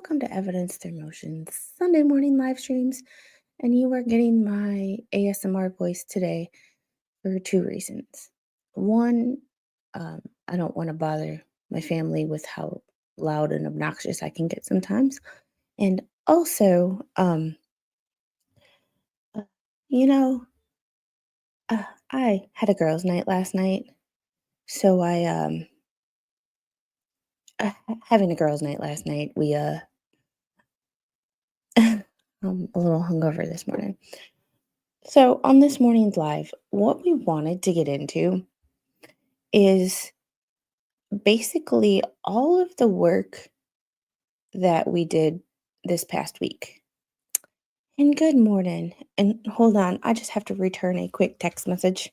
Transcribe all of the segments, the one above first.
welcome to Evidence Through Motion's Sunday morning live streams. And you are getting my ASMR voice today for two reasons. One, I don't want to bother my family with how loud and obnoxious I can get sometimes. And also, uh, you know, I had a girls' night last night. So having a girls' night last night, I'm a little hungover this morning. So, on this morning's live, what we wanted to get into is basically all of the work that we did this past week. And good morning. And hold on, I just have to return a quick text message.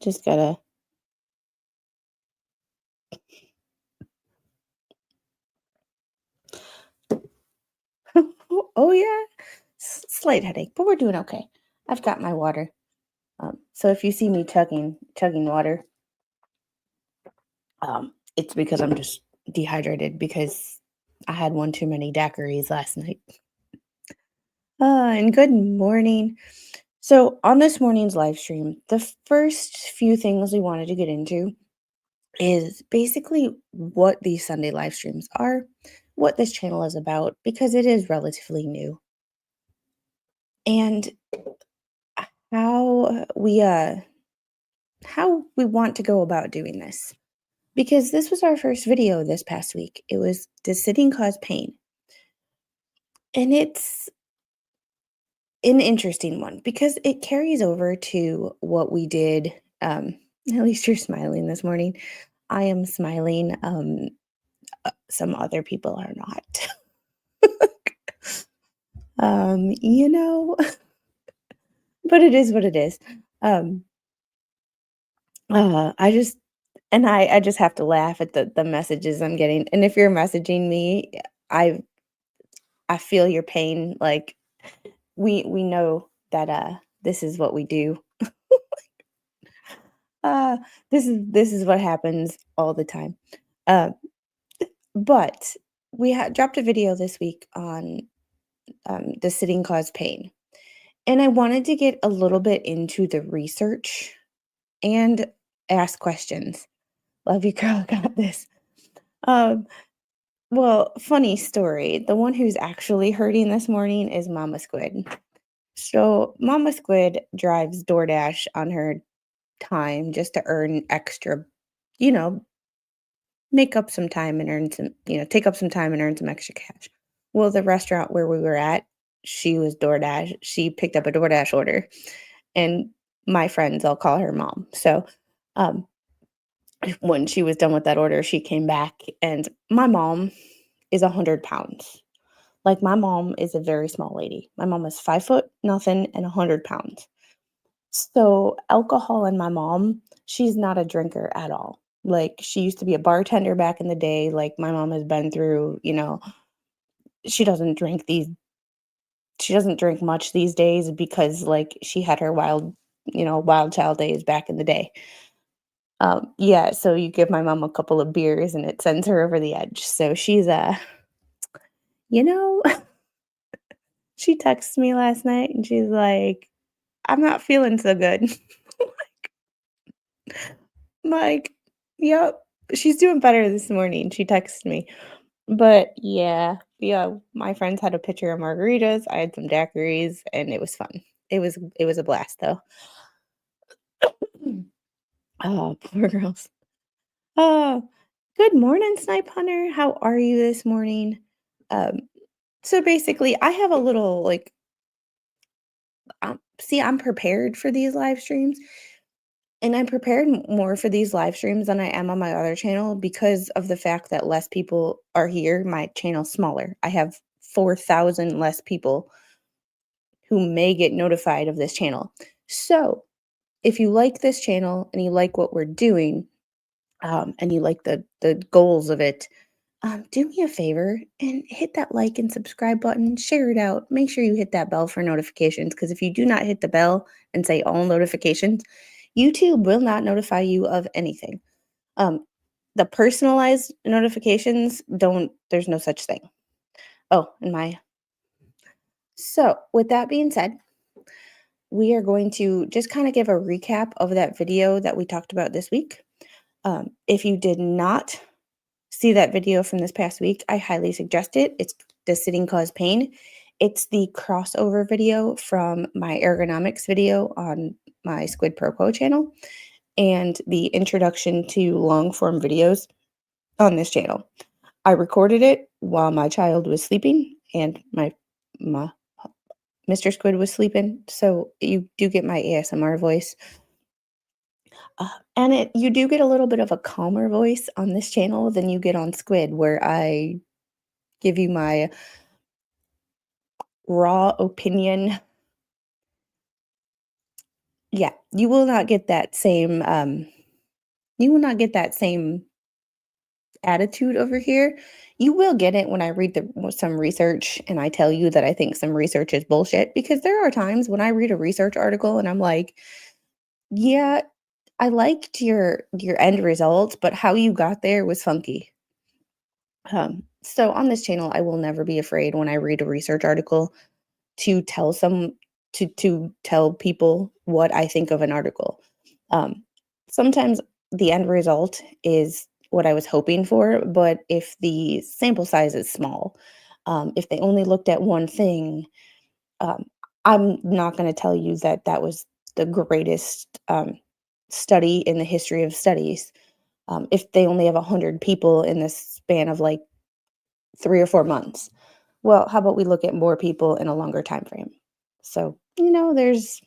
Just gotta. Oh, yeah. Slight headache, but we're doing okay. I've got my water. So if you see me chugging water, it's because I'm just dehydrated because I had one too many daiquiris last night. And good morning. So, on this morning's live stream, the first few things we wanted to get into is basically what these Sunday live streams are, what this channel is about, because it is relatively new, and how we uh how we want to go about doing this. Because this was our first video this past week. It was Does Sitting Cause Pain? And it's an interesting one because it carries over to what we did. At least you're smiling this morning. I am smiling. Some other people are not. You know, but it is what it is. Um, I just I just have to laugh at the messages I'm getting. And if you're messaging me, I I feel your pain. Like we know that this is what we do. Uh, this is what happens all the time. Uh, but we had dropped a video this week on Does sitting cause pain? And I wanted to get a little bit into the research and ask questions. Love you, girl. Got this. Um, well, funny story. The one who's actually hurting this morning is Mama Squid. So Mama Squid drives DoorDash on her time just to earn extra, you know, make up some time and earn some, take up some time and earn some extra cash. Well, the restaurant where we were at, she was DoorDash. She picked up a DoorDash order, and my friends, I'll call her mom. So, um, when she was done with that order, she came back, and my mom is 100 pounds. Like my mom is a very small lady. My mom is 5 foot nothing and 100 pounds. So alcohol and my mom, she's not a drinker at all. Like she used to be a bartender back in the day. Like my mom has been through, she doesn't drink these she doesn't drink much these days because like she had her wild child days back in the day. Yeah, so you give my mom a couple of beers and it sends her over the edge. So she's you know, she texted me last night and she's like, I'm not feeling so good. Like, yep, she's doing better this morning. She texted me. But yeah, my friends had a pitcher of margaritas. I had some daiquiris, and it was fun. It was a blast though. Oh, poor girls. Oh, good morning, Snipe Hunter. How are you this morning? Um, so basically, I have a little like, see, I'm prepared for these live streams. And I'm prepared more for these live streams than I am on my other channel because of the fact that less people are here. My channel's smaller. I have 4,000 less people who may get notified of this channel. So, if you like this channel and you like what we're doing, and you like the goals of it, do me a favor and hit that like and subscribe button, share it out. Make sure you hit that bell for notifications because if you do not hit the bell and say all notifications, YouTube will not notify you of anything. Um, the personalized notifications there's no such thing. Oh, and my so with that being said, we are going to just kind of give a recap of that video that we talked about this week. If you did not see that video from this past week, I highly suggest it. It's Does Sitting Cause Pain? It's the crossover video from my ergonomics video on my Squid Pro channel and the introduction to long form videos on this channel. I recorded it while my child was sleeping and my Mr. Squid was sleeping, so you do get my ASMR voice. And you do get a little bit of a calmer voice on this channel than you get on Squid, where I give you my raw opinion. Yeah, you will not get that same attitude over here. You will get it when I read some research and I tell you that I think some research is bullshit because there are times when I read a research article and I'm like, yeah, I liked your end result, but how you got there was funky. So on this channel, I will never be afraid when I read a research article to tell people what I think of an article. Um, Sometimes the end result is what I was hoping for, but if the sample size is small, if they only looked at one thing, um, I'm not going to tell you that that was the greatest study in the history of studies. If they only have 100 people in this span of like 3 or 4 months, well, how about we look at more people in a longer time frame? So, there's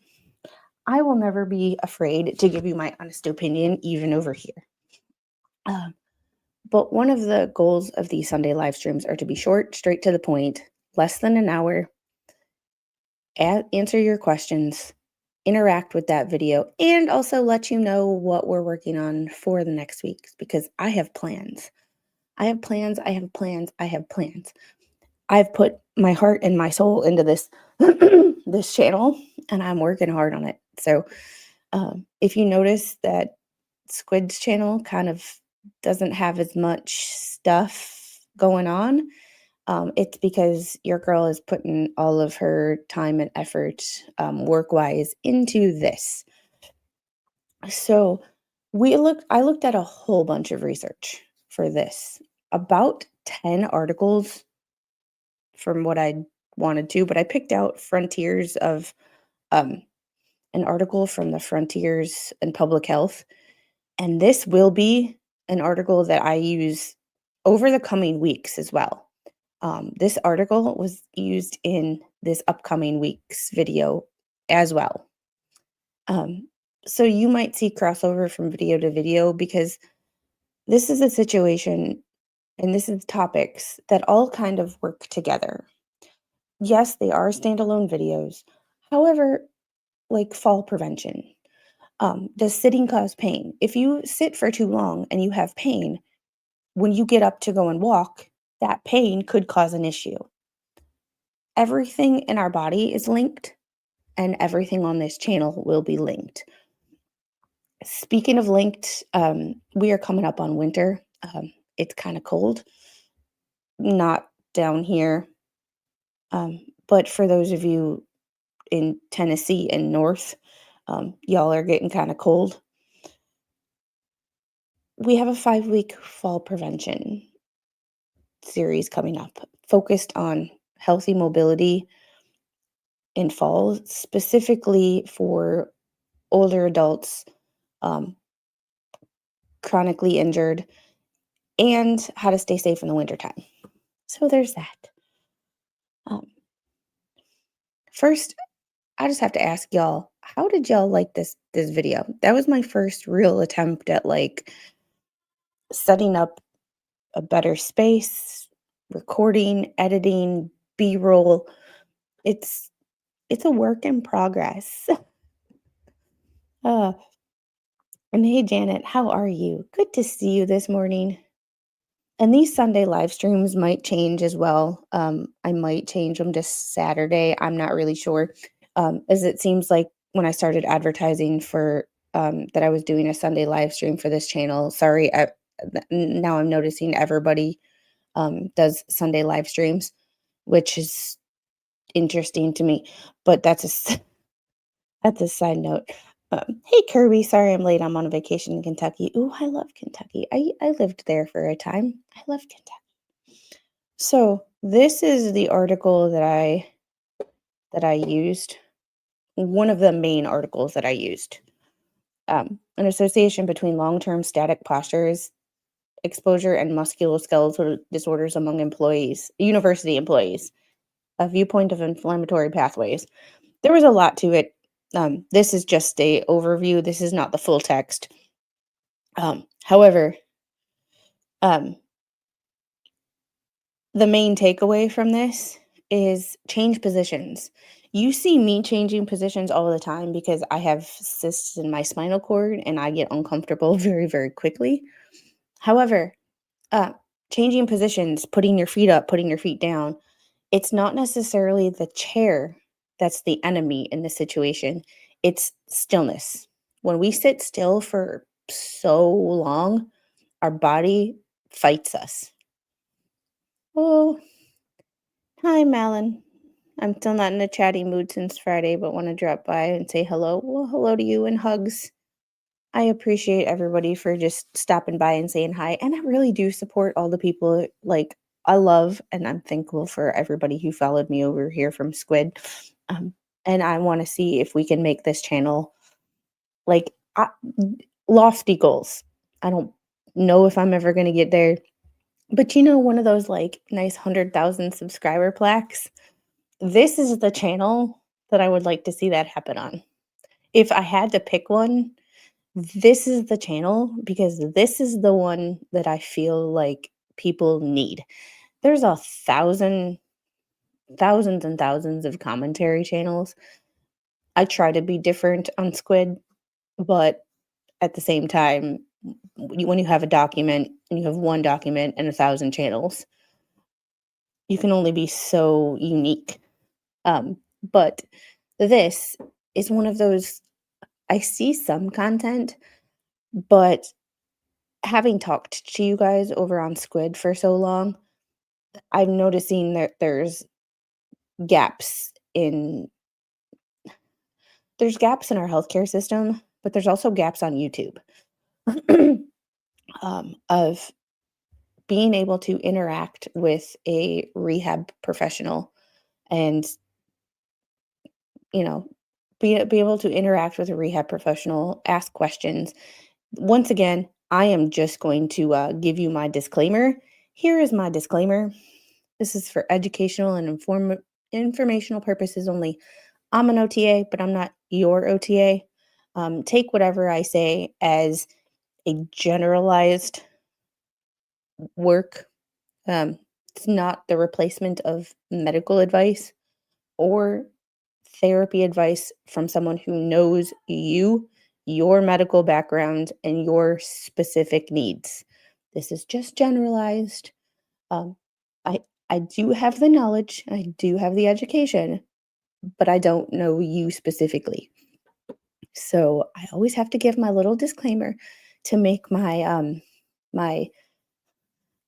I will never be afraid to give you my honest opinion, even over here. Um, but one of the goals of these Sunday live streams are to be short, straight to the point, less than an hour, answer your questions, interact with that video, and also let you know what we're working on for the next week because I have plans. I have plans. I have plans. I have plans. I've put my heart and my soul into this this channel, and I'm working hard on it. So, if you notice that Squid's channel kind of doesn't have as much stuff going on, it's because your girl is putting all of her time and effort, work-wise, into this. So, I looked at a whole bunch of research for this, about 10 articles from what I wanted to, but I picked out frontiers of um, an article from the Frontiers in Public Health, and this will be an article that I use over the coming weeks as well. This article was used in this upcoming week's video as well. Um, so you might see crossover from video to video because this is a situation and this is topics that all kind of work together. Yes, they are standalone videos. However, like fall prevention, does sitting cause pain? If you sit for too long and you have pain, when you get up to go and walk, that pain could cause an issue. Everything in our body is linked, and everything on this channel will be linked. Speaking of linked, we are coming up on winter. It's kind of cold, not down here. But for those of you in Tennessee and north, y'all are getting kind of cold. We have a 5-week fall prevention series coming up focused on healthy mobility in fall, specifically for older adults, um, chronically injured, and how to stay safe in the wintertime. So there's that. Um, First, I just have to ask y'all, how did y'all like this video? That was my first real attempt at like setting up a better space, recording, editing, B-roll. It's it's a work in progress. uh, and hey Janet, how are you? Good to see you this morning. And these Sunday live streams might change as well. I might change them to Saturday. I'm not really sure. As it seems like when I started advertising for that I was doing a Sunday live stream for this channel. Sorry, now I'm noticing everybody does Sunday live streams, which is interesting to me. But that's a side note. Hey Kirby, sorry I'm late. I'm on a vacation in Kentucky. Ooh, I love Kentucky. I lived there for a time. I love Kentucky. So this is the article that I used. One of the main articles that I used. An association between long-term static postures exposure and musculoskeletal disorders among employees, university employees. A viewpoint of inflammatory pathways. There was a lot to it. This is just a overview. This is not the full text. However, um, the main takeaway from this is change positions. You see me changing positions all the time because I have cysts in my spinal cord and I get uncomfortable very, very quickly. However, uh, changing positions, putting your feet up, putting your feet down, it's not necessarily the chair that's the enemy in the situation. It's stillness. When we sit still for so long, our body fights us. Oh, hi, Malin. I'm still not in a chatty mood since Friday, but want to drop by and say hello. Well, hello to you and hugs. I appreciate everybody for just stopping by and saying hi. And I really do support all the people I love and I'm thankful for everybody who followed me over here from Squid. Um, and I want to see if we can make this channel like I, lofty goals. I don't know if I'm ever going to get there, but one of those like nice 100,000 subscriber plaques. This is the channel that I would like to see that happen on. If I had to pick one, this is the channel because this is the one that I feel like people need. There's thousands and thousands of commentary channels. I try to be different on Squid, but at the same time, when you have a document and you have one document and 1,000 channels, you can only be so unique. But this is one of those, I see some content, but having talked to you guys over on Squid for so long, I'm noticing that gaps in there's gaps in our healthcare system, but there's also gaps on YouTube of being able to interact with a rehab professional and you know be able to interact with a rehab professional, ask questions. Once again, I am just going to give you my disclaimer. Here is my disclaimer. This is for educational and informational purposes only. I'm an OTA, but I'm not your OTA. Take whatever I say as a generalized work. It's not the replacement of medical advice or therapy advice from someone who knows you, your medical background, and your specific needs. This is just generalized. Um, I I do have the knowledge, I do have the education, but I don't know you specifically. So I always have to give my little disclaimer to make my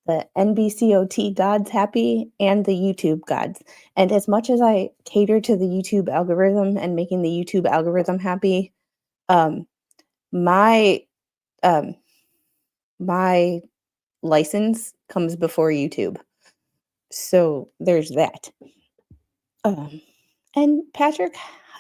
the NBCOT gods happy and the YouTube gods. And as much as I cater to the YouTube algorithm and making the YouTube algorithm happy, um, my um, my license comes before YouTube. So there's that. Um, and Patrick,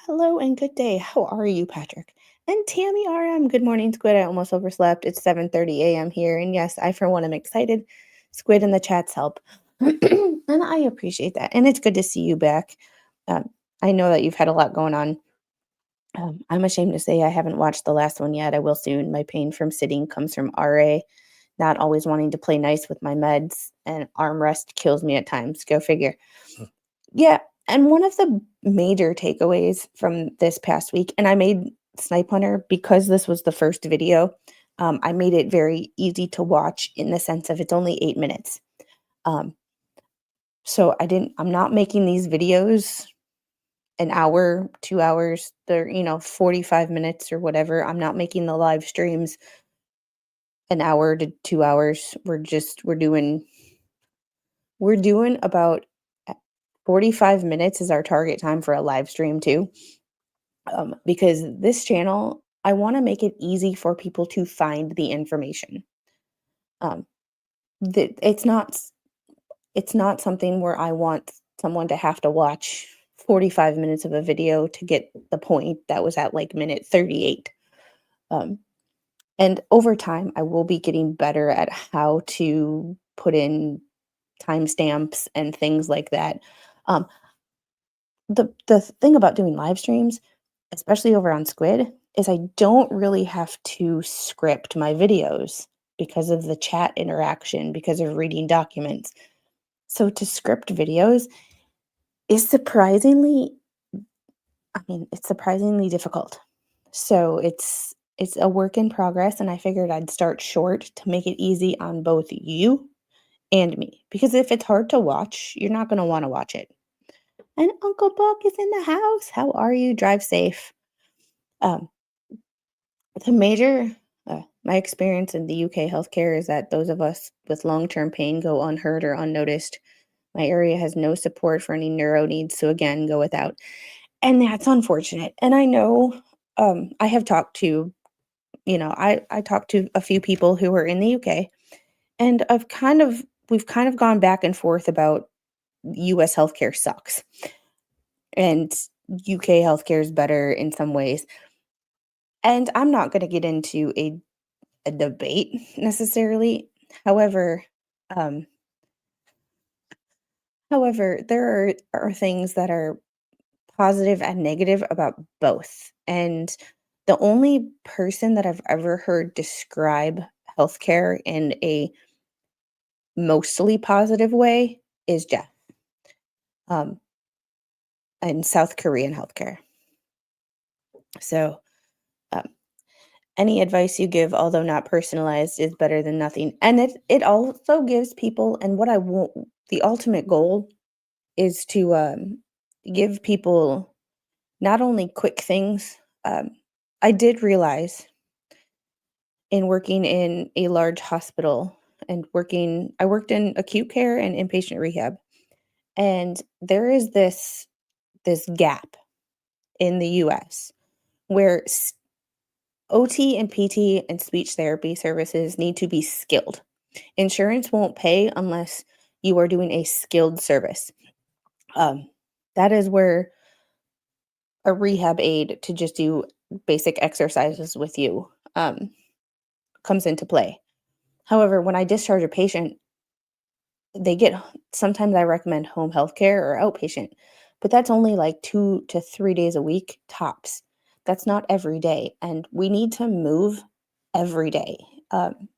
hello and good day. How are you, Patrick? And Tammy RM, good morning, Squid. I almost overslept. It's 7:30 a.m. here. And yes, I, for one, am excited. Squid in the chats help. And I appreciate that. And it's good to see you back. I know that you've had a lot going on. I'm ashamed to say I haven't watched the last one yet. I will soon. My pain from sitting comes from RA, not always wanting to play nice with my meds, and armrest kills me at times. Go figure. Yeah, and one of the major takeaways from this past week, and I made Snipe Hunter because this was the first video. I made it very easy to watch in the sense of it's only 8 minutes. Um, so I'm not making these videos an hour, 2 hours, they're, 45 minutes or whatever. I'm not making the live streams an hour to 2 hours. We're doing about 45 minutes is our target time for a live stream too. Because this channel, I want to make it easy for people to find the information. Um, that it's not something where I want someone to have to watch 45 minutes of a video to get the point that was at like minute 38. Um, and over time, I will be getting better at how to put in timestamps and things like that. Um, the thing about doing live streams, especially over on Squid, is I don't really have to script my videos because of the chat interaction, because of reading documents. So to script videos is it's surprisingly difficult. So it's a work in progress, and I figured I'd start short to make it easy on both you and me. Because if it's hard to watch, you're not going to want to watch it. And Uncle Buck is in the house. How are you? Drive safe. Um, the major My experience in the UK healthcare is that those of us with long-term pain go unheard or unnoticed. My area has no support for any neuro needs, so again, go without. And that's unfortunate. And I know, I have talked to, I talked to a few people who are in the UK, and we've kind of gone back and forth about US healthcare sucks and UK healthcare is better in some ways. And I'm not going to get into a debate necessarily. However, um, there are things that are positive and negative about both. And the only person that I've ever heard describe healthcare in a mostly positive way is Jeff, um, in South Korean healthcare. So, um, any advice you give, although not personalized, is better than nothing. And it also gives people, and what I want, the ultimate goal is to give people not only quick things. Um, I did realize in working in a large hospital and I worked in acute care and inpatient rehab, and there is this gap in the US where OT and PT and speech therapy services need to be skilled. Insurance won't pay unless you are doing a skilled service. Um, that is where a rehab aide to just do basic exercises with you comes into play. However, when I discharge a patient, they get sometimes I recommend home health care or outpatient, but that's only like 2 to 3 days a week tops. That's not every day, and we need to move every day. Um,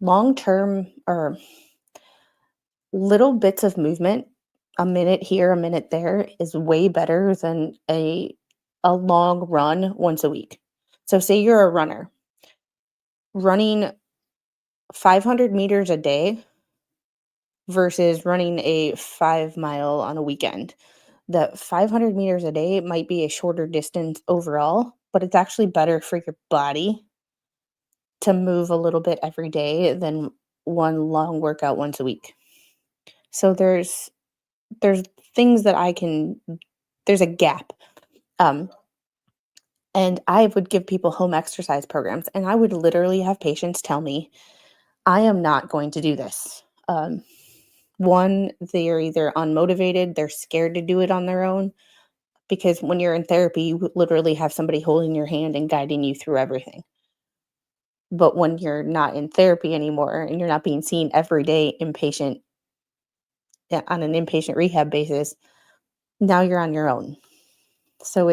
Long term or little bits of movement, a minute here, a minute there, is way better than a long run once a week. So say you're a runner, running 500 meters a day versus running a 5 mile on a weekend. The 500 meters a day might be a shorter distance overall, but it's actually better for your body to move a little bit every day than one long workout once a week. So there's things that there's a gap. Um, and I would give people home exercise programs, and I would literally have patients tell me, I am not going to do this. One, they're either unmotivated, they're scared to do it on their own, because when you're in therapy, you literally have somebody holding your hand and guiding you through everything. But when you're not in therapy anymore and you're not being seen every day on an inpatient rehab basis, now you're on your own. So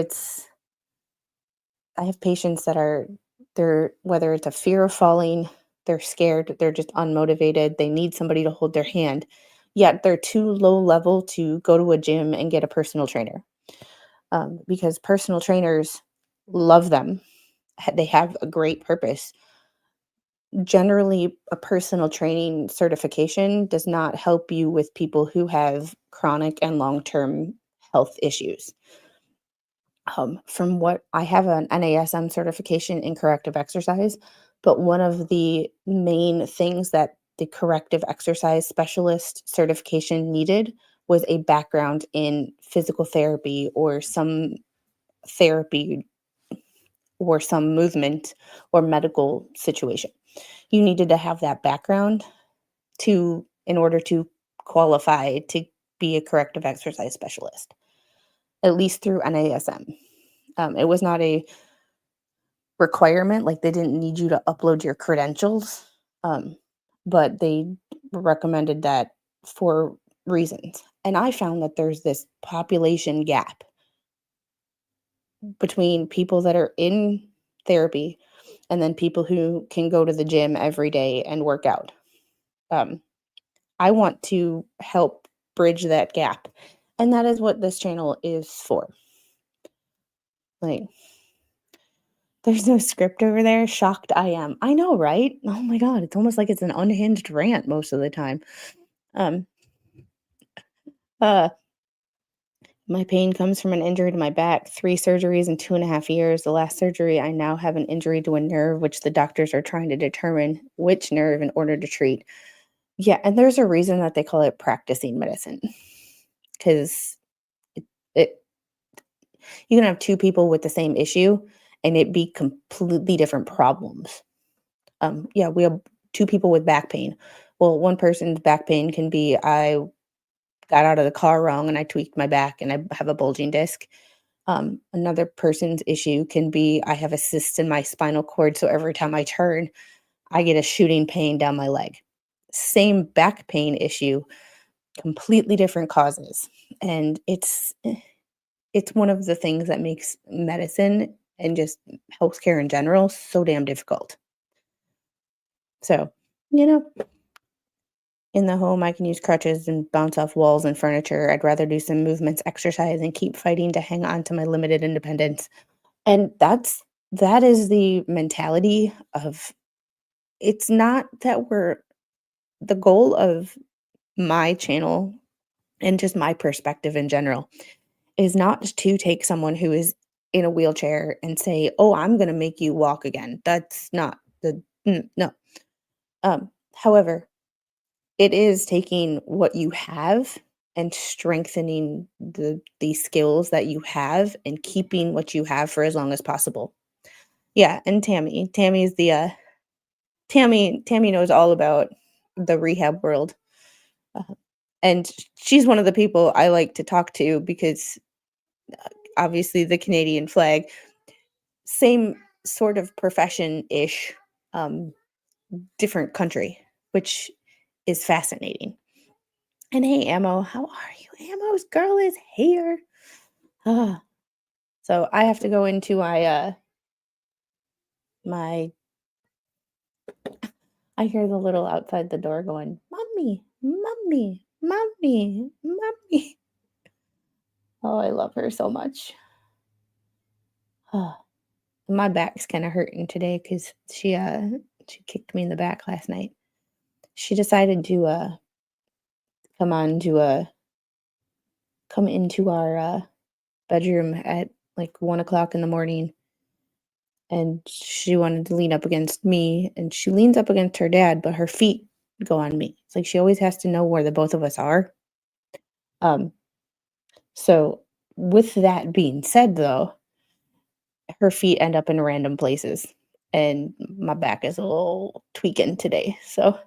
I have patients that they're, whether it's a fear of falling, they're scared, they're just unmotivated, they need somebody to hold their hand, yet they're too low level to go to a gym and get a personal trainer. Because personal trainers love them. They have a great purpose. Generally, a personal training certification does not help you with people who have chronic and long-term health issues. From what I have an NASM certification in corrective exercise, but one of the main things that the corrective exercise specialist certification needed was a background in physical therapy or some therapy or some movement or medical situation. You needed to have that background to in order to qualify to be a corrective exercise specialist, at least through NASM. It was not a requirement, like, they didn't need you to upload your credentials, um, but they recommended that for reasons, and I found that there's this population gap between people that are in therapy and then people who can go to the gym every day and work out. Um, I want to help bridge that gap, and that is what this channel is for. Like, there's no script over there. Shocked I am. I know, right? Oh my god, it's almost like it's an unhinged rant most of the time. Um, uh, my pain comes from an injury to my back, 3 surgeries in 2.5 years. The last surgery, I now have an injury to a nerve, which the doctors are trying to determine which nerve in order to treat. Yeah, and there's a reason that they call it practicing medicine, 'cause it you can have 2 people with the same issue and it be completely different problems. Yeah, we have 2 people with back pain. Well, one person's back pain can be, "I got out of the car wrong and I tweaked my back and I have a bulging disc." Another person's issue can be, "I have a cyst in my spinal cord, so every time I turn, I get a shooting pain down my leg." Same back pain issue, completely different causes, and it's one of the things that makes medicine and just healthcare in general so damn difficult. So, you know, in the home, I can use crutches and bounce off walls and furniture. I'd rather do some movements, exercise, and keep fighting to hang on to my limited independence. And that is the mentality of it's not that we're the goal of my channel and just my perspective in general is not to take someone who is in a wheelchair and say, "Oh, I'm gonna make you walk again." That's not no. However, it is taking what you have and strengthening the skills that you have and keeping what you have for as long as possible. Yeah, and Tammy is the, Tammy knows all about the rehab world, uh, and she's one of the people I like to talk to because, obviously, the Canadian flag, same sort of profession-ish, um, different country, which is fascinating. And hey, Ammo, how are you? Ammo's girl is here. Ah, so I have to go into my I hear the little outside the door going, "Mommy, mommy, mommy, mommy." Oh, I love her so much. Ah, my back's kind of hurting today because she kicked me in the back last night. She decided to come on to come into our bedroom at like 1 o'clock in the morning, and she wanted to lean up against me, and she leans up against her dad, but her feet go on me. It's like she always has to know where the both of us are. Um, so with that being said, though, her feet end up in random places, and my back is a little tweaking today. So,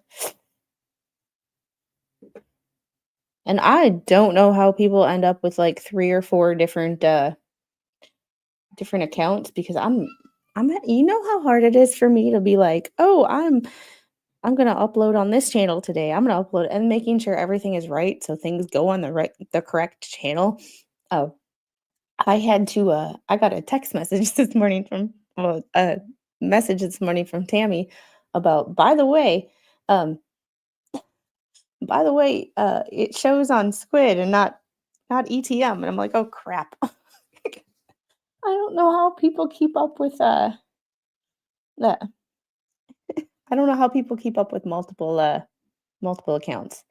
and I don't know how people end up with like 3 or 4 different accounts because you know how hard it is for me to be like, "Oh, I'm gonna upload on this channel today. I'm gonna upload," and making sure everything is right so things go on the correct channel. Oh, I got a text message this morning from well, a message this morning from Tammy about, um, by the way, it shows on Squid and not ETM, and I'm like, "Oh, crap." I don't know how people keep up with, that. I don't know how people keep up with multiple accounts.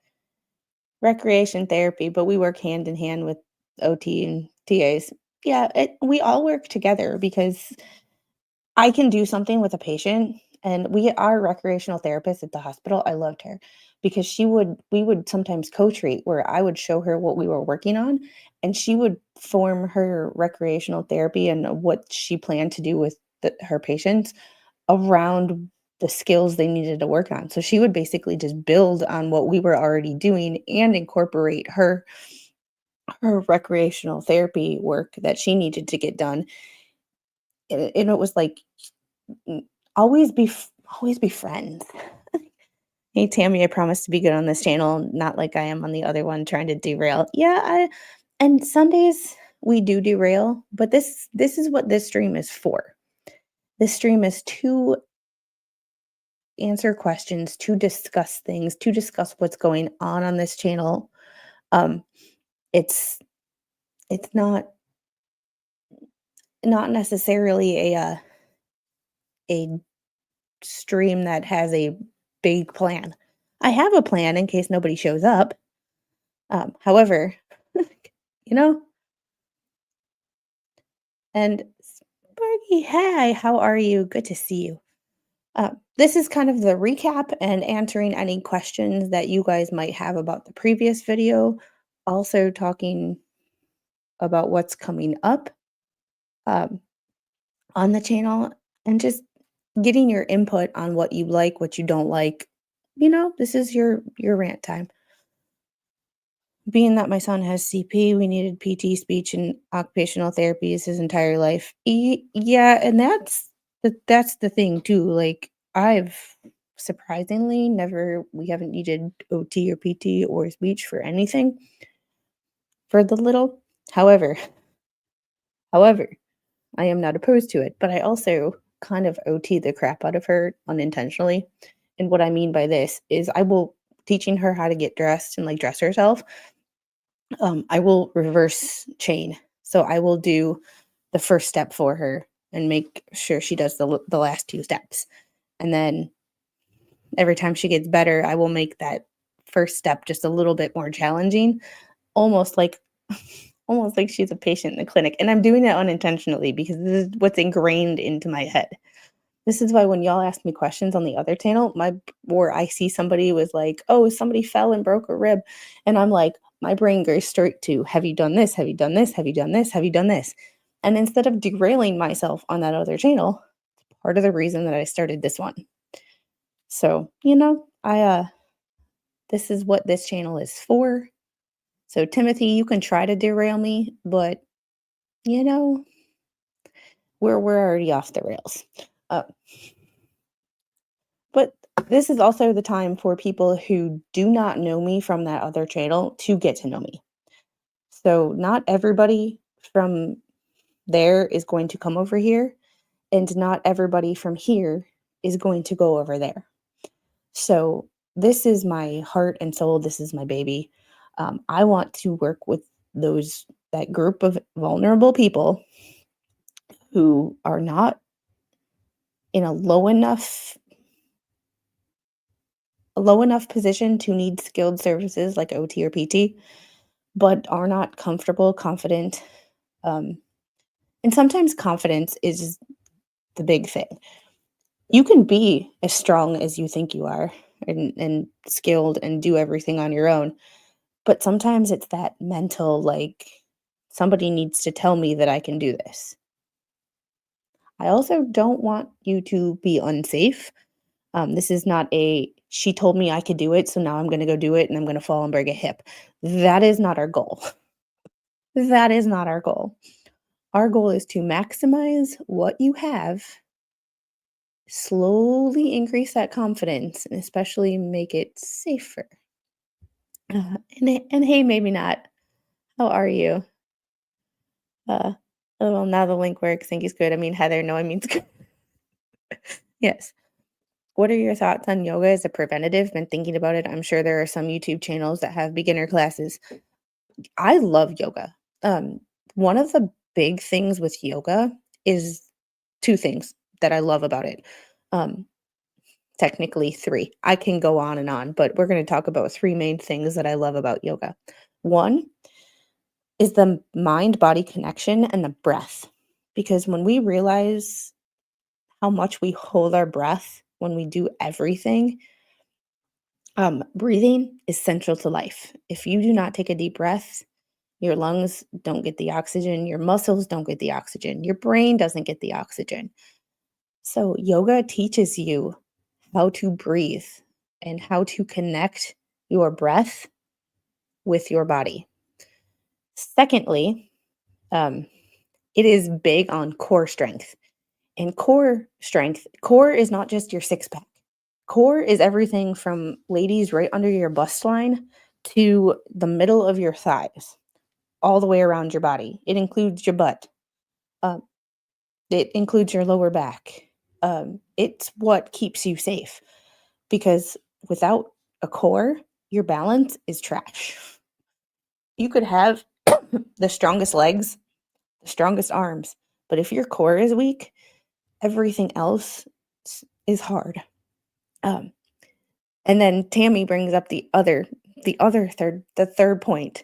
Recreation therapy, but we work hand in hand with OT and TAs. Yeah, we all work together because I can do something with a patient, and our recreational therapist at the hospital, I loved her because we would sometimes co-treat where I would show her what we were working on, and she would form her recreational therapy and what she planned to do with her patients around the skills they needed to work on. So she would basically just build on what we were already doing and incorporate her recreational therapy work that she needed to get done. And it was like, mm, always be friends. Hey, Tammy, I promise to be good on this channel, not like I am on the other one trying to derail. Yeah, and Sundays we do derail, but this is what this stream is for. This stream is to answer questions, to discuss things, to discuss what's going on this channel. Um, it's it's not necessarily a stream that has a big plan. I have a plan in case nobody shows up. However, you know, and Sparky, hey, how are you? Good to see you. This is kind of the recap and answering any questions that you guys might have about the previous video. Also talking about what's coming up um, on the channel and just getting your input on what you like, what you don't like. This is your rant time. Being that my son has CP, we needed PT, speech, and occupational therapies his entire life. Yeah, and that's the thing too. Like I've surprisingly never we haven't needed OT or PT or speech for anything for the little. However, however, I am not opposed to it, but I also kind of OT the crap out of her unintentionally. And what I mean by this is I will teaching her how to get dressed and like dress herself. I will reverse chain. So I will do the first step for her and make sure she does the last two steps. And then every time she gets better, I will make that first step just a little bit more challenging, almost like almost like she's a patient in the clinic. And I'm doing it unintentionally because this is what's ingrained into my head. This is why when y'all ask me questions on the other channel, or I see somebody was like, "Oh, somebody fell and broke a rib," and I'm like, my brain goes straight to, "Have you done this? Have you done this? Have you done this? Have you done this?" And instead of derailing myself on that other channel, part of the reason that I started this one. So I this is what this channel is for. So Timothy, you can try to derail me, but you know we're already off the rails. Uh, But this is also the time for people who do not know me from that other channel to get to know me. So not everybody from there is going to come over here, and not everybody from here is going to go over there. So this is my heart and soul. This is my baby. I want to work with that group of vulnerable people who are not in a low enough position to need skilled services like OT or PT, but are not comfortable, confident. Um, and sometimes confidence is the big thing. You can be as strong as you think you are and skilled and do everything on your own. But sometimes it's that mental, like, somebody needs to tell me that I can do this. I also don't want you to be unsafe. This is not she told me I could do it, so now I'm going to go do it and I'm going to fall and break a hip. That is not our goal. That is not our goal. Our goal is to maximize what you have, slowly increase that confidence, and especially make it safer. And hey, maybe not. How are you? Uh, oh, well, now the link works. Think is good. I mean, Heather, no, I mean, good. Yes. What are your thoughts on yoga as a preventative? Been thinking about it. I'm sure there are some YouTube channels that have beginner classes. I love yoga. One of the big things with yoga is two things that I love about it. Um, technically 3. I can go on, but we're gonna talk about 3 main things that I love about yoga. 1 is the mind-body connection and the breath, because when we realize how much we hold our breath when we do everything, breathing is central to life. If you do not take a deep breath, your lungs don't get the oxygen, your muscles don't get the oxygen, your brain doesn't get the oxygen. So, yoga teaches you how to breathe and how to connect your breath with your body. Secondly, um, it is big on core strength. And core strength, core is not just your six pack. Core is everything from ladies right under your bust line to the middle of your thighs, all the way around your body. It includes your butt. Um, it includes your lower back. It's what keeps you safe because without a core, your balance is trash. You could have the strongest legs, the strongest arms, but if your core is weak, everything else is hard. Um, and then Tammy brings up the third point.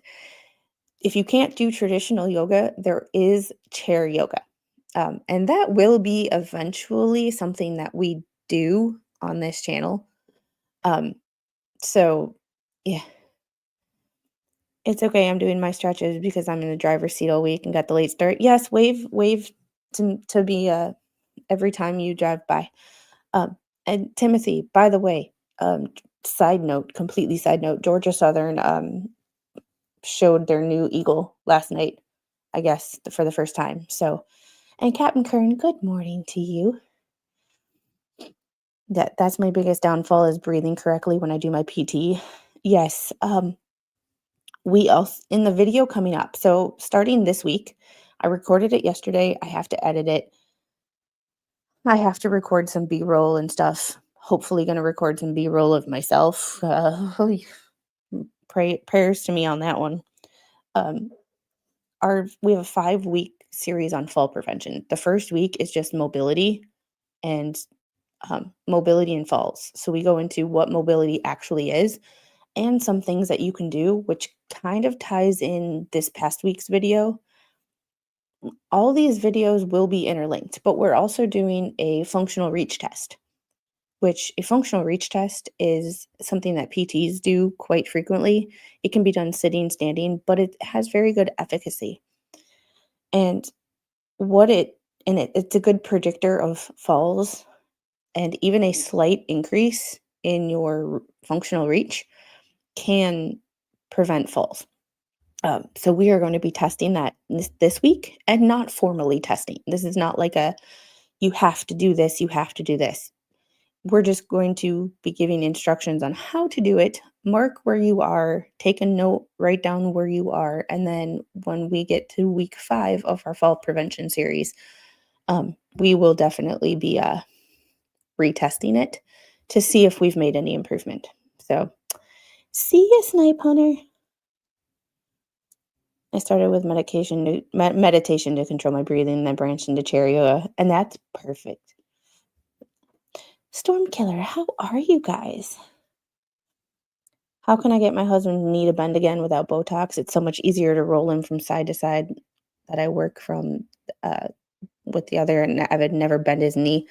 If you can't do traditional yoga, there is chair yoga. And that will be eventually something that we do on this channel. Um, so yeah, it's okay. I'm doing my stretches because I'm in the driver's seat all week and got the late start. Yes, wave to be every time you drive by. Um, and Timothy, by the way, completely side note, Georgia Southern showed their new eagle last night, I guess, for the first time. So, and Captain Kern, good morning to you. That's my biggest downfall is breathing correctly when I do my PT. Yes, we also in the video coming up. So starting this week, I recorded it yesterday. I have to edit it. I have to record some B-roll and stuff. Hopefully, going to record some B-roll of myself. Prayers to me on that one. Um, we have a 5-week series on fall prevention. The first week is just mobility and mobility and falls. So we go into what mobility actually is and some things that you can do, which kind of ties in this past week's video. All these videos will be interlinked, but we're also doing a functional reach test, which a functional reach test is something that PTs do quite frequently. It can be done sitting, standing, but it has very good efficacy. And it's a good predictor of falls, and even a slight increase in your functional reach can prevent falls. So we are going to be testing that this week and not formally testing. This is not like you have to do this, you have to do this. We're just going to be giving instructions on how to do it. Mark where you are, take a note, write down where you are, and then when we get to week 5 of our fall prevention series, we will definitely be retesting it to see if we've made any improvement. So, see you, Snipe Hunter. I started with meditation to control my breathing, then branched into chair yoga, and that's perfect. Storm Killer, how are you guys? How can I get my husband's knee to bend again without Botox? It's so much easier to roll him from side to side that I work from with the other, and I would never bend his knee.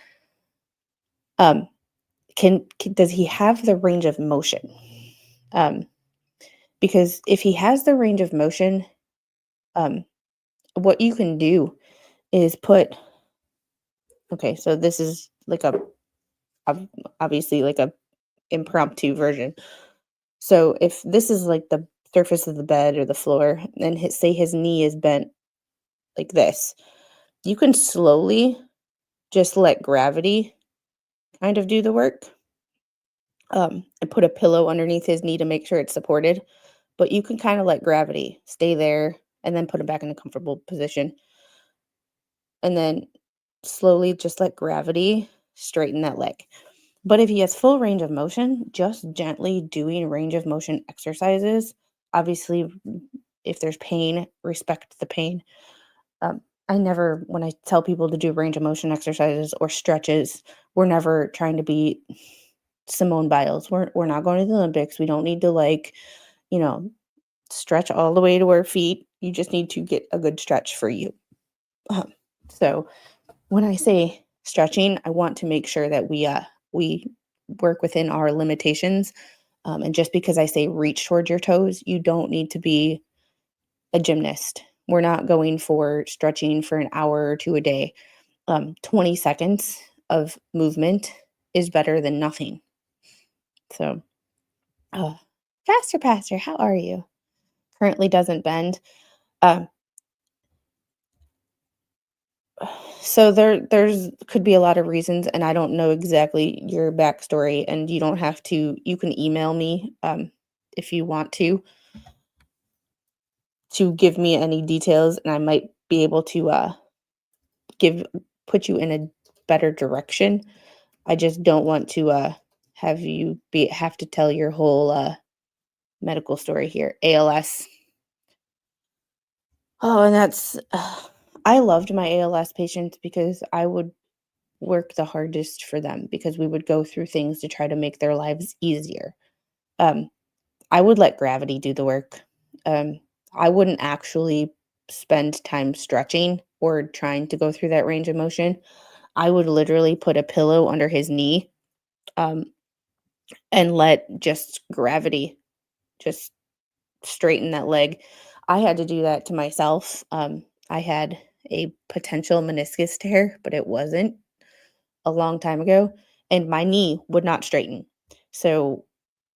Does he have the range of motion? Because if he has the range of motion, what you can do is so this is like obviously like a impromptu version. So if this is like the surface of the bed or the floor, and say his knee is bent like this, you can slowly just let gravity kind of do the work. And put a pillow underneath his knee to make sure it's supported. But you can kind of let gravity stay there and then put him back in a comfortable position. And then slowly just let gravity straighten that leg. But if he has full range of motion, just gently doing range of motion exercises. Obviously, if there's pain, respect the pain. When I tell people to do range of motion exercises or stretches, we're never trying to be Simone Biles. We're not going to the Olympics. We don't need to you know, stretch all the way to our feet. You just need to get a good stretch for you. Um, so when I say stretching, I want to make sure that we work within our limitations. And just because I say reach towards your toes, you don't need to be a gymnast. We're not going for stretching for an hour or two a day. 20 seconds of movement is better than nothing. So, oh, faster, pastor, how are you? Currently doesn't bend. Um, so there's could be a lot of reasons, and I don't know exactly your backstory, and you don't have to. You can email me if you want to give me any details, and I might be able to give put you in a better direction. I just don't want to have you be have to tell your whole medical story here. ALS. Oh, and that's I loved my ALS patients because I would work the hardest for them because we would go through things to try to make their lives easier. Um, I would let gravity do the work. Um, I wouldn't actually spend time stretching or trying to go through that range of motion. I would literally put a pillow under his knee, um, and let just gravity just straighten that leg. I had to do that to myself. I had a potential meniscus tear, but it wasn't a long time ago, and my knee would not straighten. So,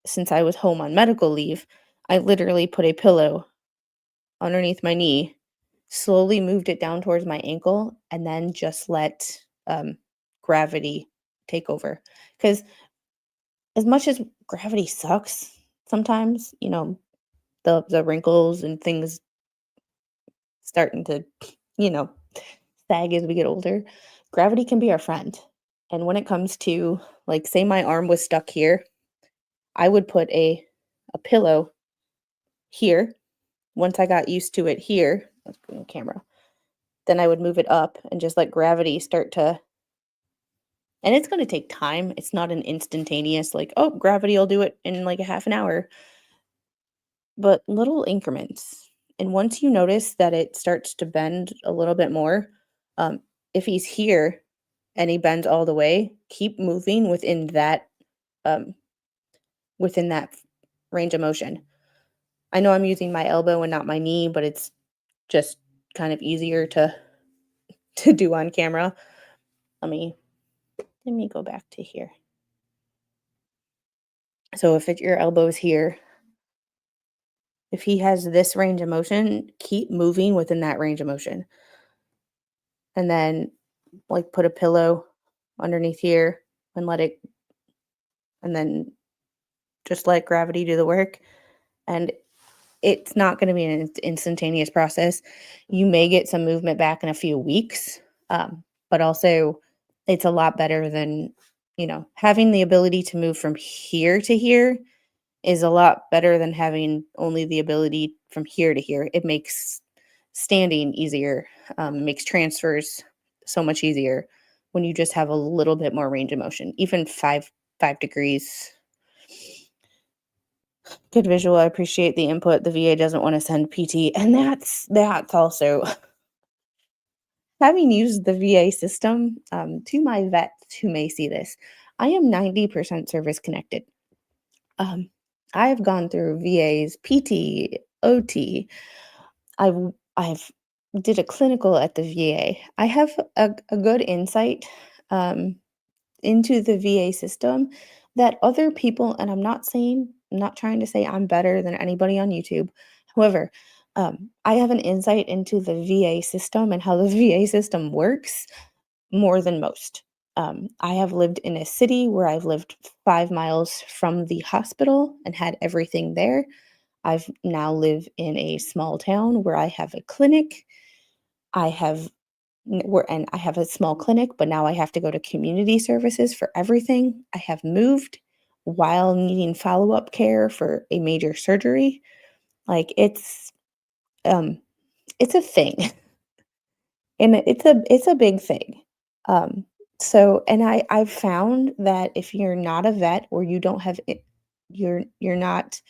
since I was home on medical leave, I literally put a pillow underneath my knee, slowly moved it down towards my ankle, and then just let gravity take over. Because as much as gravity sucks sometimes, the wrinkles and things starting to, you know, sag as we get older, gravity can be our friend. And when it comes to, like, say my arm was stuck here, I would put a pillow here. Once I got used to it here, let's put in camera. Then I would move it up and just let gravity start to, and it's going to take time. It's not an instantaneous like, oh, gravity will do it in like a half an hour, but little increments. And once you notice that it starts to bend a little bit more, um, if he's here and he bends all the way, keep moving um, within that range of motion. I know I'm using my elbow and not my knee, but it's just kind of easier to to do on camera. Let me let me go back to here. So if your elbow's here, if he has this range of motion, keep moving within that range of motion. And then like put a pillow underneath here and let it and then just let gravity do the work. And it's not going to be an instantaneous process. You may get some movement back in a few weeks, but also it's a lot better than, having the ability to move from here to here is a lot better than having only the ability from here to here. It makes standing easier, makes transfers so much easier when you just have a little bit more range of motion, even 5 degrees. Good visual. I appreciate the input. The VA doesn't want to send PT, and that's also having used the VA system. To my vets who may see this, I am 90% service connected. Um, I've gone through VA's PT, OT. I've I've did a clinical at the VA. I have a good insight um, into the VA system that other people, and I'm not trying to say I'm better than anybody on YouTube. However, I have an insight into the VA system and how the VA system works more than most. I have lived in a city where I've lived 5 miles from the hospital and had everything there. I've now live in a small town where I have a clinic. I have and I have a small clinic, but now I have to go to community services for everything. I have moved while needing follow-up care for a major surgery. Like it's a thing. And it's a big thing. Um So, and I've found that if you're not a vet or you don't have it, you're not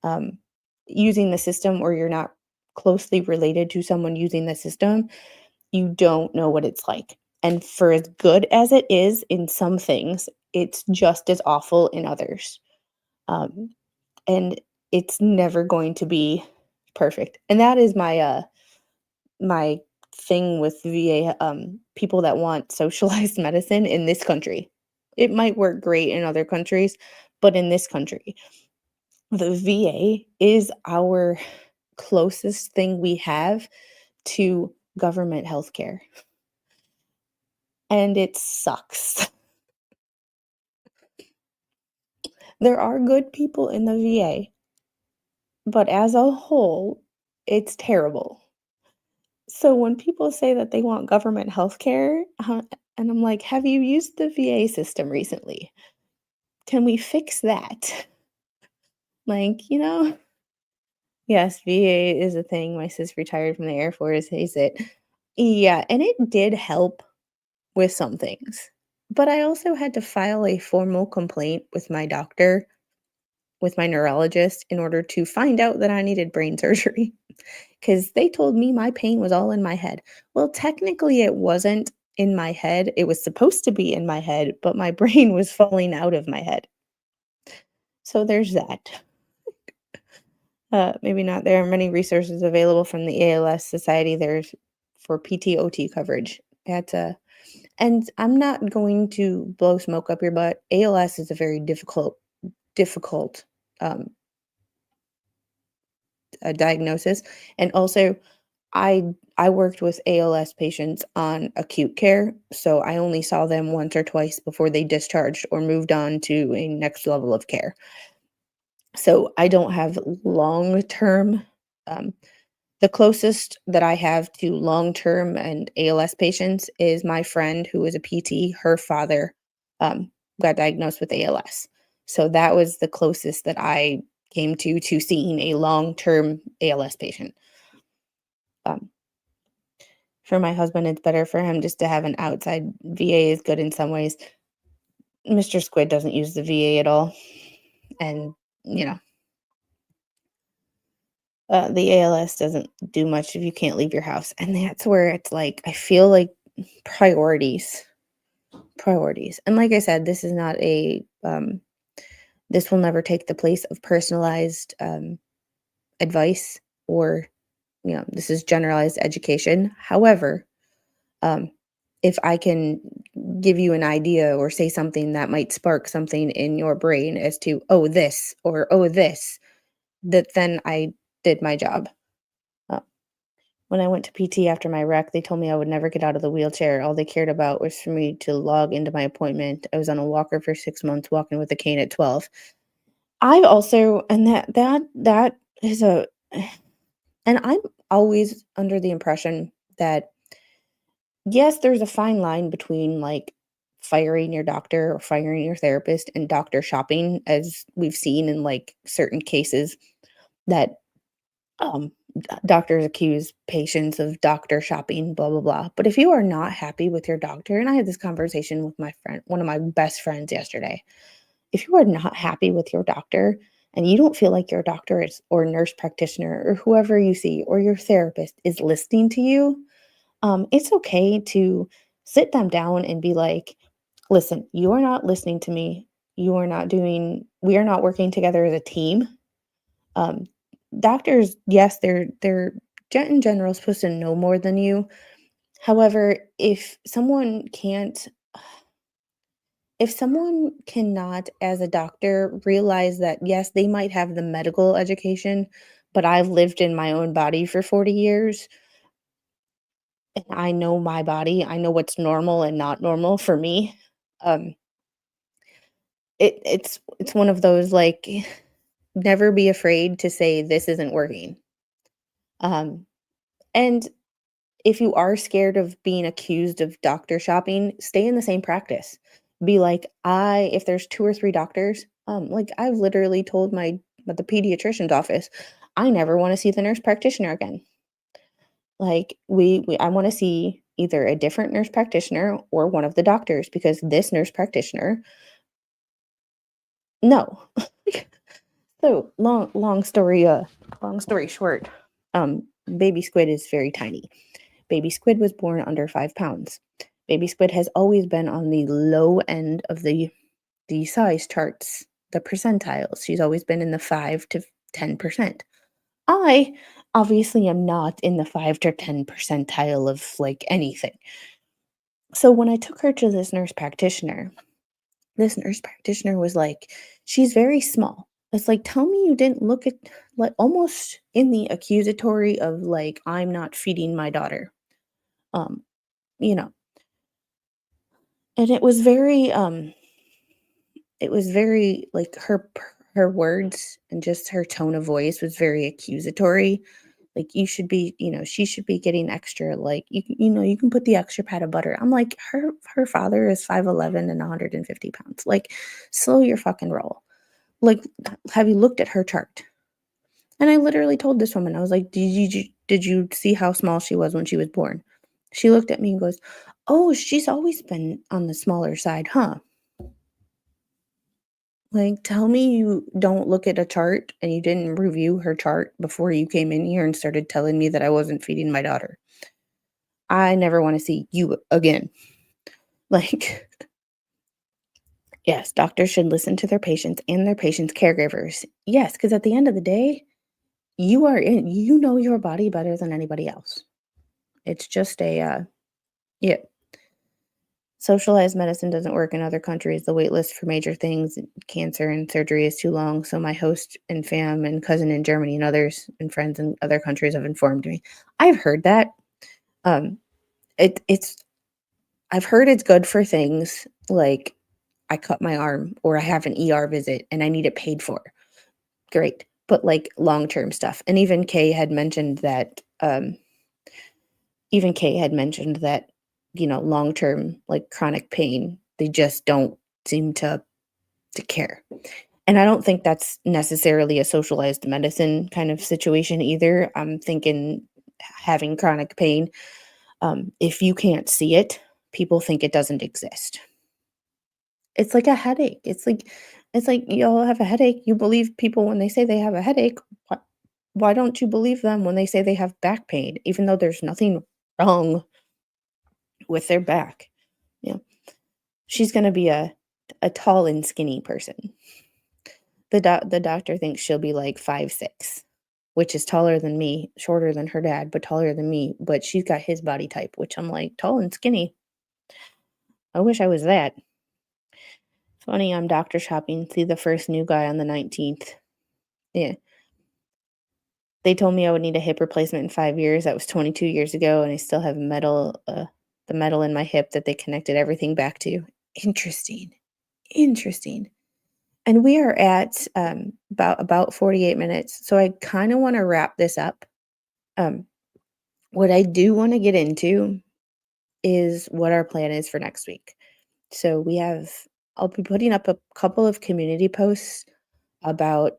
um, using the system, or you're not closely related to someone using the system, you don't know what it's like. And for as good as it is in some things, it's just as awful in others. Um, and it's never going to be perfect. And that is my thing with VA, people that want socialized medicine in this country. It might work great in other countries, but in this country, the VA is our closest thing we have to government healthcare, and it sucks. There are good people in the VA, but as a whole, it's terrible. So when people say that they want government healthcare, and I'm like, "Have you used the VA system recently? Can we fix that?" Like, yes, VA is a thing. My sis retired from the Air Force, hates it. Yeah, and it did help with some things. But I also had to file a formal complaint with my doctor, with my neurologist, in order to find out that I needed brain surgery because they told me my pain was all in my head. Well, technically, it wasn't in my head. It was supposed to be in my head, but my brain was falling out of my head. So there's that. Maybe not. There are many resources available from the ALS Society. There's for PTOT coverage. And I'm not going to blow smoke up your butt. ALS is a very difficult um, diagnosis, and also I worked with ALS patients on acute care, so I only saw them once or twice before they discharged or moved on to a next level of care. So I don't have long term. Um, the closest that I have to long term and ALS patients is my friend who is a PT. Her father um, got diagnosed with ALS. So that was the closest that I came to seeing a long term ALS patient. Um, for my husband, it's better for him just to have an outside. VA is good in some ways. Mr. Squid doesn't use the VA at all. And, you know, the ALS doesn't do much if you can't leave your house. And that's where it's like, I feel like priorities, priorities. And like I said, this is not this will never take the place of personalized advice, or, this is generalized education. However, um, if I can give you an idea or say something that might spark something in your brain as to, oh, this, or oh, this, that then I did my job. Uh, when I went to PT after my wreck, they told me I would never get out of the wheelchair. All they cared about was for me to log into my appointment. I was on a walker for 6 months, walking with a cane at 12. I've also, and that is a, and I'm always under the impression that yes, there's a fine line between, like, firing your doctor or firing your therapist and doctor shopping, as we've seen in, like, certain cases that, doctors accuse patients of doctor shopping, blah, blah, blah. But if you are not happy with your doctor, and I had this conversation with my friend, one of my best friends yesterday. If you are not happy with your doctor and you don't feel like your doctor is, or nurse practitioner, or whoever you see, or your therapist is listening to you, it's okay to sit them down and be like, listen, you are not listening to me. We are not working together as a team. Um, doctors, yes, they're in general supposed to know more than you. However, if someone cannot, as a doctor, realize that yes, they might have the medical education, but I've lived in my own body for 40 years, and I know my body. I know what's normal and not normal for me. Um, it's one of those, like, never be afraid to say this isn't working. Um, and if you are scared of being accused of doctor shopping, stay in the same practice. Be like, if there's two or three doctors, like I've literally told the pediatrician's office, I never want to see the nurse practitioner again. Like, I want to see either a different nurse practitioner or one of the doctors because this nurse practitioner no. So, long story short, baby squid is very tiny. Baby squid was born under 5 pounds. Baby squid has always been on the low end of the size charts, the percentiles. She's always been in the 5 to 10%. I obviously am not in the 5 to 10 percentile of, like, anything. So when I took her to this nurse practitioner was like, "She's very small." It's like, "Tell me you didn't look at," like, almost in the accusatory of, like, "I'm not feeding my daughter." Um, you know, and it was very, like, her words and just her tone of voice was very accusatory. Like, "You should be," "She should be getting extra, like, you can put the extra pat of butter." I'm like, Her father is 5'11" and 150 pounds. Like, slow your fucking roll. Like, have you looked at her chart? And I literally told this woman, I was like, "Did you see how small she was when she was born?" She looked at me and goes, "Oh, she's always been on the smaller side, huh?" Like, tell me you don't look at a chart and you didn't review her chart before you came in here and started telling me that I wasn't feeding my daughter. I never wanna see you again. Like, yes, doctors should listen to their patients and their patients' caregivers. Yes, because at the end of the day, you know your body better than anybody else. It's just yeah. Socialized medicine doesn't work in other countries. The wait list for major things, cancer and surgery is too long. So my host and fam and cousin in Germany and others and friends in other countries have informed me. I've heard that. Um, it's I've heard it's good for things like I cut my arm or I have an ER visit and I need it paid for. Great. But like long-term stuff. And even Kay had mentioned that, long-term, like, chronic pain, they just don't seem to care. And I don't think that's necessarily a socialized medicine kind of situation either. I'm thinking having chronic pain, if you can't see it, people think it doesn't exist. It's like a headache. It's like you all have a headache. You believe people when they say they have a headache. Why don't you believe them when they say they have back pain, even though there's nothing wrong with their back? You know, she's gonna be a tall and skinny person. The doctor thinks she'll be like 5'6", which is taller than me, shorter than her dad, but taller than me, but she's got his body type, which I'm like, "Tall and skinny? I wish I was that." Funny, I'm doctor shopping, see the first new guy on the 19th. Yeah. They told me I would need a hip replacement in 5 years. That was 22 years ago, and I still have the metal in my hip that they connected everything back to. Interesting. Interesting. And we are at, about 48 minutes, so I kinda wanna wrap this up. Um, what I do wanna get into is what our plan is for next week. So I'll be putting up a couple of community posts about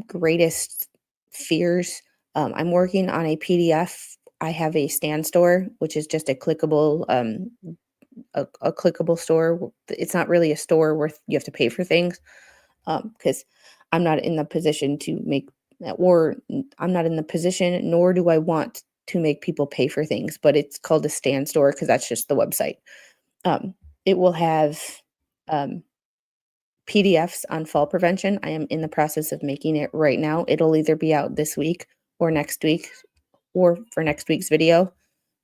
greatest fears. I'm working on a PDF. I have a stand store, which is just a clickable store. It's not really a store where you have to pay for things, because I'm not in the position to make I'm not in the position, nor do I want to make people pay for things. But it's called a stand store because that's just the website. Um, it will have um, PDFs on fall prevention. I am in the process of making it right now. It'll either be out this week or next week or for next week's video.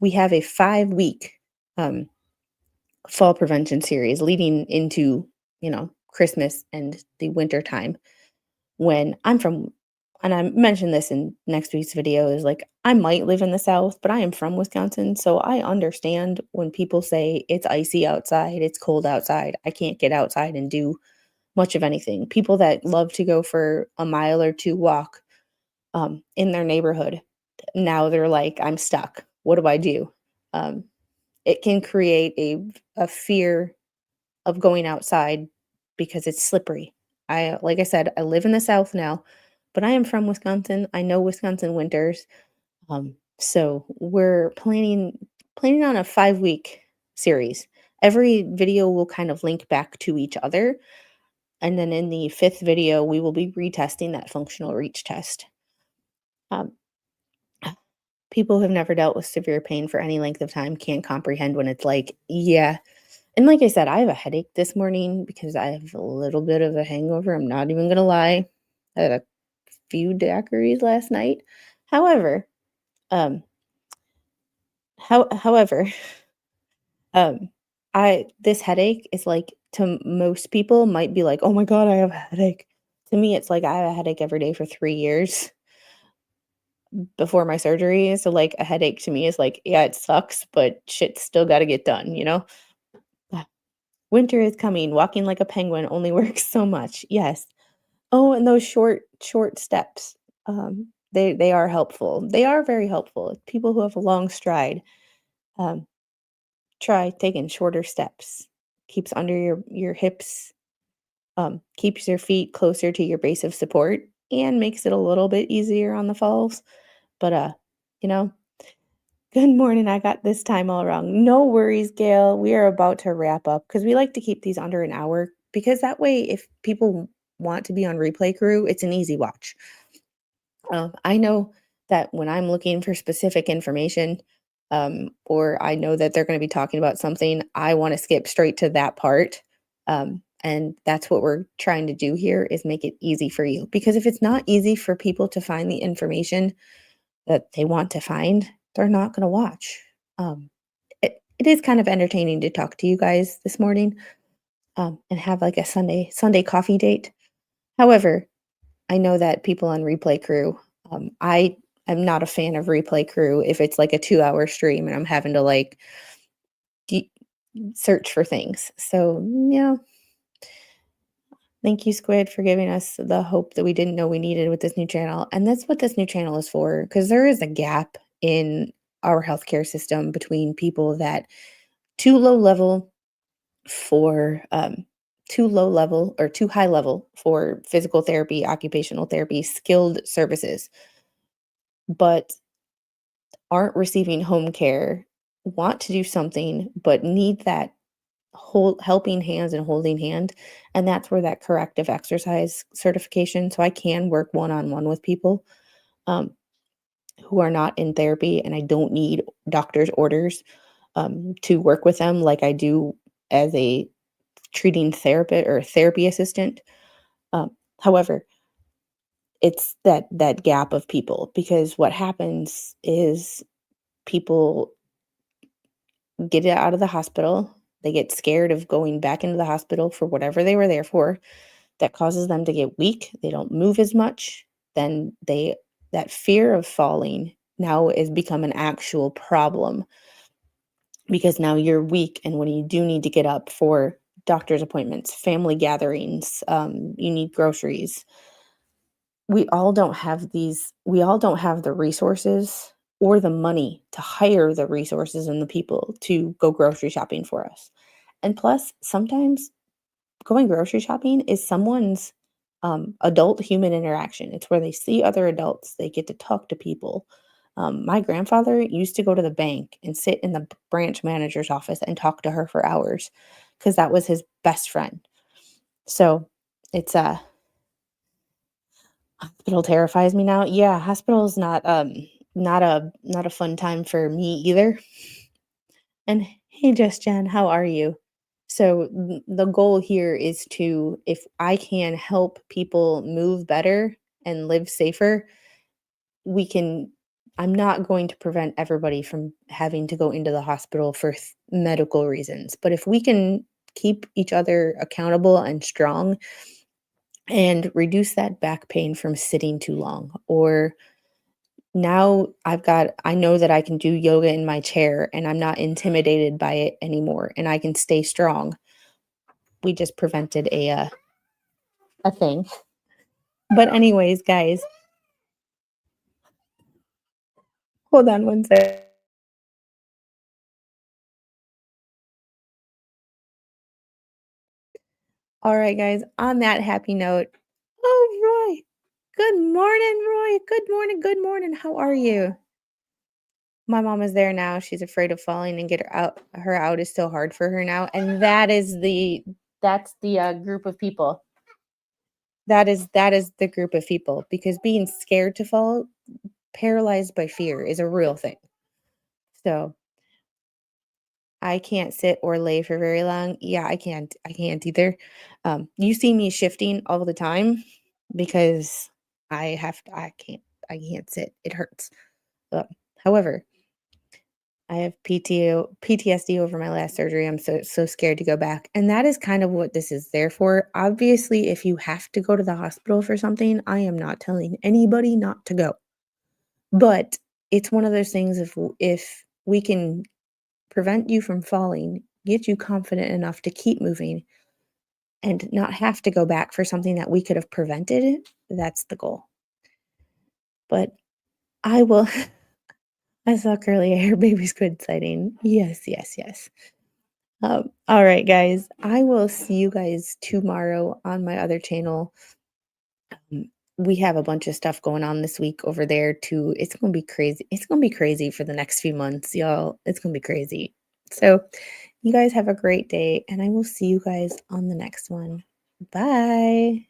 We have a 5-week um, fall prevention series leading into, Christmas and the winter time when I'm from, and I mentioned this in next week's video, is like I might live in the South, but I am from Wisconsin. So I understand when people say it's icy outside, it's cold outside, I can't get outside and do much of anything. People that love to go for a mile or two walk in their neighborhood, now they're like, I'm stuck. What do I do? Um, it can create a fear of going outside because it's slippery. Like I said, I live in the South now, but I am from Wisconsin. I know Wisconsin winters. So we're planning on a 5-week series. Every video will kind of link back to each other. And then in the fifth video, we will be retesting that functional reach test. Um, People who have never dealt with severe pain for any length of time can't comprehend when it's like, yeah. And like I said, I have a headache this morning because I have a little bit of a hangover. I'm not even going to lie. I had a few daiquiris last night. However, um, however, um, this headache is like to most people might be like, oh my God, I have a headache. To me, it's like I have a headache every day for 3 years before my surgery. So like a headache to me is like, yeah, it sucks, but shit's still got to get done, you know? Ah, winter is coming. Walking like a penguin only works so much. Yes. Oh, and those short steps. They are helpful. They are very helpful. People who have a long stride, um, try taking shorter steps. Keeps under your hips, keeps your feet closer to your base of support, and makes it a little bit easier on the falls. But you know, good morning. I got this time all wrong. No worries, Gail. We are about to wrap up because we like to keep these under an hour because that way, if people want to be on replay crew, it's an easy watch. I know that when I'm looking for specific information, or I know that they're going to be talking about something, I want to skip straight to that part. And that's what we're trying to do here is make it easy for you. Because if it's not easy for people to find the information that they want to find, they're not going to watch. Um, it is kind of entertaining to talk to you guys this morning, and have like a Sunday coffee date. However, I know that people on Replay Crew, I am not a fan of Replay Crew if it's like a 2-hour stream and I'm having to like de search for things. So, yeah, thank you, Squid, for giving us the hope that we didn't know we needed with this new channel, and that's what this new channel is for. Because there is a gap in our healthcare system between people that too low level for, too low level or too high level for physical therapy, occupational therapy, skilled services, but aren't receiving home care, want to do something, but need that hold helping hands and holding hand. And that's where that corrective exercise certification. So I can work one-on-one with people, um, who are not in therapy, and I don't need doctor's orders, to work with them like I do as a treating therapist or therapy assistant. However, it's that gap of people because what happens is people get it out of the hospital. They get scared of going back into the hospital for whatever they were there for. That causes them to get weak. They don't move as much. Then that fear of falling now has become an actual problem because now you're weak. And when you do need to get up for doctor's appointments, family gatherings, you need groceries, we all don't have the resources or the money to hire the resources and the people to go grocery shopping for us. And plus, sometimes going grocery shopping is someone's adult human interaction. It's where they see other adults, they get to talk to people. My grandfather used to go to the bank and sit in the branch manager's office and talk to her for hours because that was his best friend. So it's hospital terrifies me now. Yeah, hospital is not a fun time for me either. And hey, Just Jen, how are you? So the goal here is to, if I can help people move better and live safer, we can. I'm not going to prevent everybody from having to go into the hospital for medical reasons, but if we can keep each other accountable and strong and reduce that back pain from sitting too long, or now I know that I can do yoga in my chair and I'm not intimidated by it anymore and I can stay strong. We just prevented a thing. But anyways, guys, hold on one sec. All right, guys, on that happy note, oh, Roy. Good morning, Roy. Good morning. Good morning. How are you? my mom is there now. She's afraid of falling and get her out is so hard for her now. And that's the group of people. That is the group of people because being scared to fall, paralyzed by fear is a real thing. So I can't sit or lay for very long. Yeah, I can't either. You see me shifting all the time because I can't sit. It hurts. Uh, However, I have PTSD over my last surgery. I'm so scared to go back. And that is kind of what this is there for. Obviously, if you have to go to the hospital for something, I am not telling anybody not to go. But it's one of those things if we can prevent you from falling, get you confident enough to keep moving and not have to go back for something that we could have prevented, that's the goal. But I will I saw curly hair baby squid sighting. Yes, yes, yes. All right, guys. I will see you guys tomorrow on my other channel. We have a bunch of stuff going on this week over there too. It's gonna be crazy. It's gonna be crazy for the next few months, y'all. It's gonna be crazy. So, you guys have a great day, and I will see you guys on the next one. Bye.